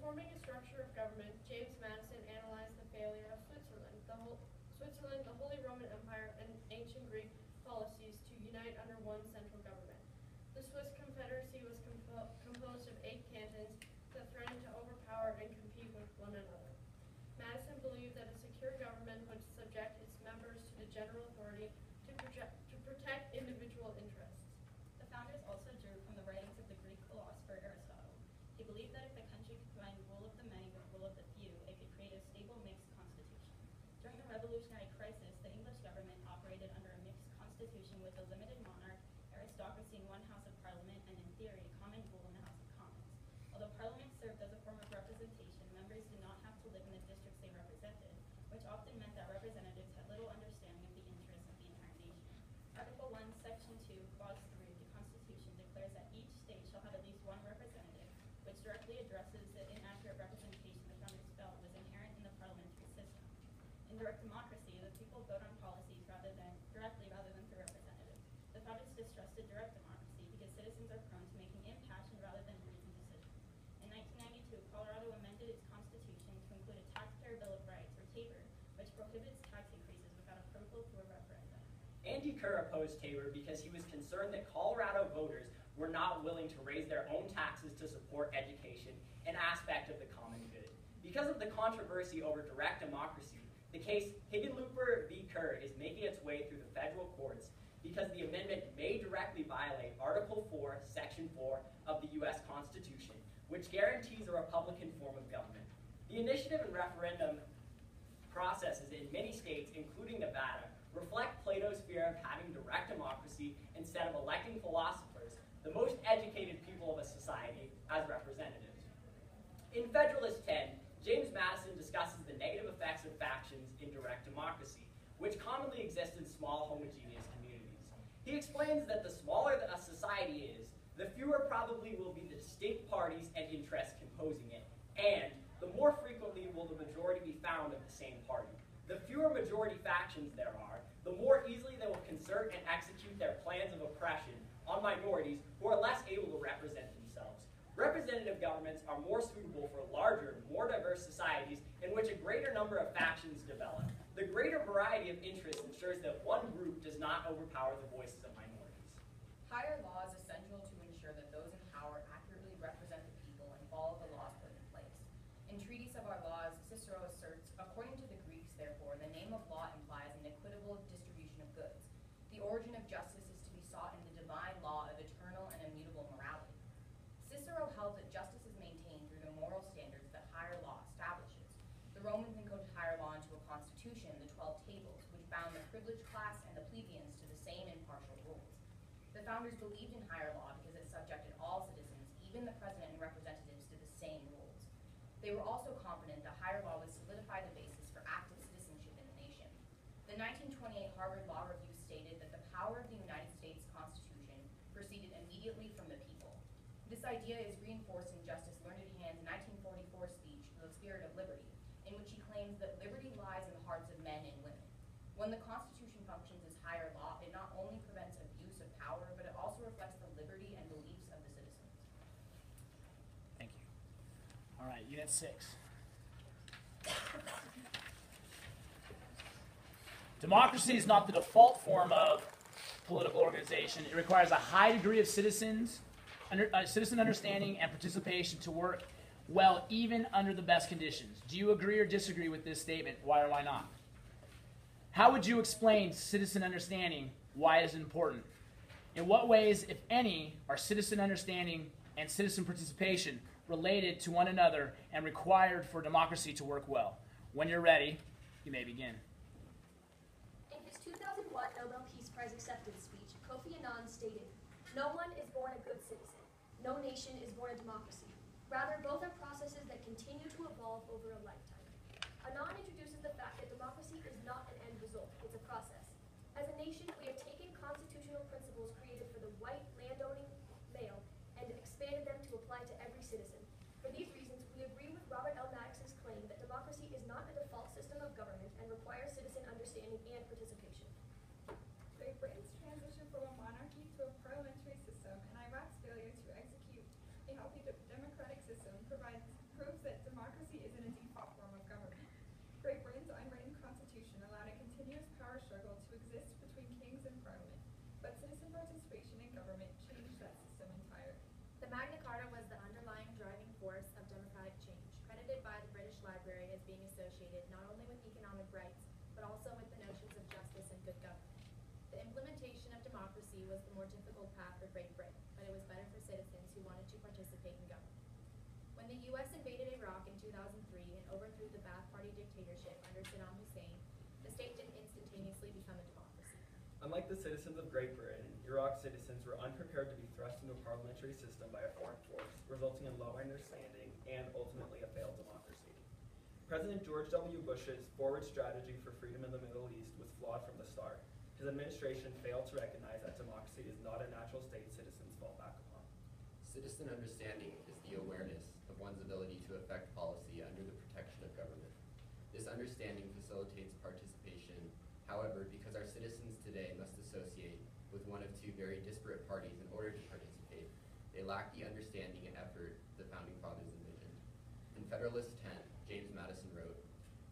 forming a structure of government, James Madison analyzed the failure of Switzerland, the Holy Roman Empire, and ancient Greek policies to unite under one central government. The Swiss Confederacy was composed of 8 cantons that threatened to overpower and compete with one another. Madison believed that a secure government would subject its members to the general authority to protect individual interests. The founders also drew from the writings of the Greek philosopher Aristotle. He believed that if a country could combine rule of the many with rule of the few, it could create a stable mixed constitution. During the Revolutionary crisis, the English government operated under a mixed constitution with a limited monarch, aristocracy in one house of parliament, and in theory, common rule in the House of Commons. Although parliament served as a form of representation, members did not have to live in the districts they represented, which often meant that representatives had little understanding of the interests of the entire nation. Article 1, Section 2, Clause 3 of the Constitution declares that each state shall have at least one representative, which directly addresses the inaccurate representation the founders felt was inherent in the parliamentary system. In direct democracy, the people vote on policies directly rather than through representatives. The founders distrusted direct democracy because citizens are prone to making impassioned rather than reasoned decisions. In 1992, Colorado amended its constitution to include a taxpayer bill of rights, or TABOR, which prohibits tax increases without approval through a referendum. Andy Kerr opposed TABOR because he was concerned that Colorado voters were not willing to raise their own taxes to support education, an aspect of the common good. Because of the controversy over direct democracy, the case Hickenlooper v. Kerr is making its way through the federal courts because the amendment may directly violate Article 4, Section 4 of the U.S. Constitution, which guarantees a Republican form of government. The initiative and referendum processes in many states, including Nevada, reflect Plato's fear of having direct democracy instead of electing philosophers, the most educated people of a society, as representatives. In Federalist 10, James Madison discusses the negative effects of factions in direct democracy, which commonly exist in small, homogeneous communities. He explains that the smaller a society is, the fewer probably will be the distinct parties and interests composing it, and the more frequently will the majority be found of the same party. The fewer majority factions there are, the more easily they will concert and execute their plans of oppression on minorities who are less able to represent themselves. Representative governments are more suitable for larger, more diverse societies in which a greater number of factions develop. The greater variety of interests ensures that one group does not overpower the voices of minorities. Higher law is essential to ensure that those in power accurately represent the people and follow the laws put in place. In Treatise of Our Laws, Cicero asserts, according to the Greeks, therefore, the name of law implies an equitable distribution of goods. The origin of justice is to be sought in the divine law of eternal and immutable morality. Cicero held that justice is maintained through the moral standards that higher law establishes. The Romans encoded higher law into a constitution, the 12 Tables, which bound the privileged class and the plebeians to the same impartial rules. The founders believed in higher law because it subjected all citizens, even the president and representatives, to the same rules. They were also confident that higher law would solidify the basis for active citizenship in the nation. The 1928 Harvard Law Review stated that the power of the United States Constitution proceeded immediately from the people. This idea is reinforced in Justice Learned Hand's 1944 speech, The Spirit of Liberty, in which he claims that liberty lies in the hearts of men and women. When the Constitution functions as higher law, it not only prevents abuse of power, but it also reflects the liberty and beliefs of the citizens. Thank you. All right, Unit 6. Democracy is not the default form of political organization. It requires a high degree of citizen understanding and participation to work well even under the best conditions. Do you agree or disagree with this statement? Why or why not? How would you explain citizen understanding? Why is it important? In what ways, if any, are citizen understanding and citizen participation related to one another and required for democracy to work well? When you're ready, you may begin. In his 2001 Nobel Peace Prize acceptance speech, Kofi Annan stated, "No one is born a good citizen. No nation is born a democracy. Rather, both are processes that continue to evolve over a lifetime." Annan introduces the fact that democracy is not an end result, it's a process. As a nation, we have taken constitutional principles created for the white landowning male and expanded them to apply to every citizen. For these reasons, we agree with Robert L. Maddox's claim that democracy is not a default system of government and requires citizen understanding and participation. Great Britain's transition from a monarchy to a parliamentary system and Iraq's failure to execute a healthy democratic system proves that rights, but also with the notions of justice and good government. The implementation of democracy was the more difficult path for Great Britain, but it was better for citizens who wanted to participate in government. When the U.S. invaded Iraq in 2003 and overthrew the Ba'ath Party dictatorship under Saddam Hussein, the state didn't instantaneously become a democracy. Unlike the citizens of Great Britain, Iraq citizens were unprepared to be thrust into a parliamentary system by a foreign force, resulting in low understanding and ultimately a failed democracy. President George W. Bush's forward strategy for freedom in the Middle East was flawed from the start. His administration failed to recognize that democracy is not a natural state citizens fall back upon. Citizen understanding is the awareness of one's ability to affect policy under the protection of government. This understanding facilitates participation. However, because our citizens today must associate with one of two very disparate parties in order to participate, they lack the understanding and effort the Founding Fathers envisioned. In Federalist 10, James Madison wrote,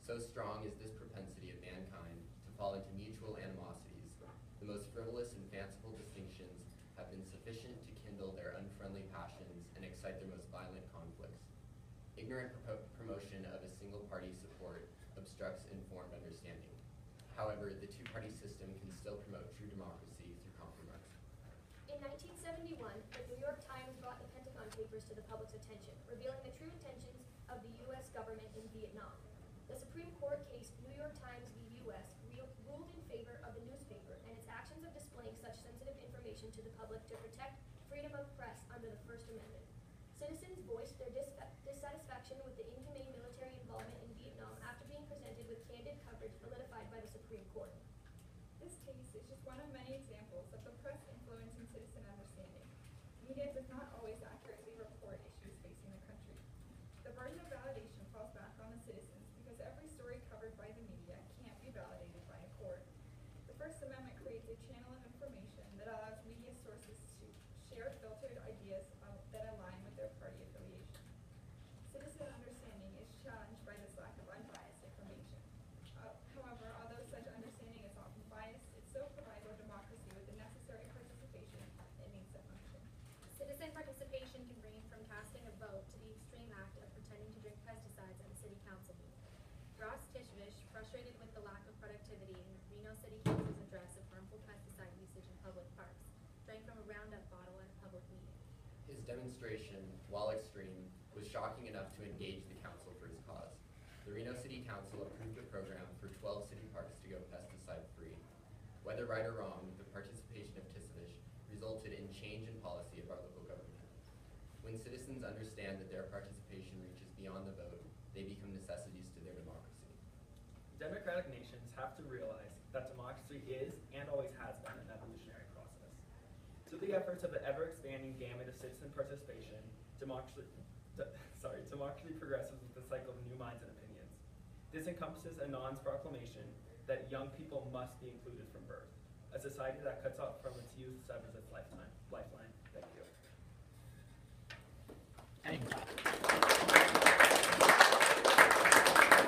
"So strong is this propensity of mankind to fall into mutual animosities, the most frivolous and fanciful distinctions have been sufficient to kindle their unfriendly passions and excite their most violent conflicts. Ignorant promotion of a single party's support obstructs informed understanding. However, the two-party system can still promote true democracy through compromise." In 1971, the New York Times brought the Pentagon Papers to the public's attention, revealing the true intentions of the U.S. government in Vietnam. The Supreme Court case New York Times v. U.S. ruled in favor of the newspaper and its actions of displaying such sensitive information to the public to protect freedom of press under the First Amendment. Citizens voiced their dissatisfaction with the inhumane military involvement in Vietnam after being presented with candid coverage validated by the Supreme Court. This case is just one of many examples of the press influencing citizen understanding. Media does not always accurately report issues facing the country. The burden of validation falls back on the citizens because every story covered by the media can't be validated by a court. The First Amendment creates a channel of information that allows media sources to share filtered ideas that align with their party affiliation. Citizen understanding is challenged by this lack of unbiased information. However, although such understanding is often biased, it still provides our democracy with the necessary participation it needs to function. Citizen participation can range from casting a vote to the extreme act of pretending to drink pesticides at a city council meeting. Ross Tishvish, frustrated with the lack of productivity in Reno City Council's address of harmful pesticide usage in public parks, drank from a Roundup bottle at a public meeting. His demonstration, while extreme, was shocking enough to engage the council for his cause. The Reno City Council approved a program for 12 city parks to go pesticide-free. Whether right or wrong, the participation of Tishvish resulted in change in policy of our local government. When citizens understand that their participation reaches beyond the vote, they become necessities to their democracy. Democratic nations have to realize that democracy is and always has been an evolutionary process. Through the efforts of the ever-expanding gamut of citizen participation, democracy progresses with the cycle of new minds and opinions. This encompasses Anand's proclamation that young people must be included from birth. A society that cuts off from its youth severs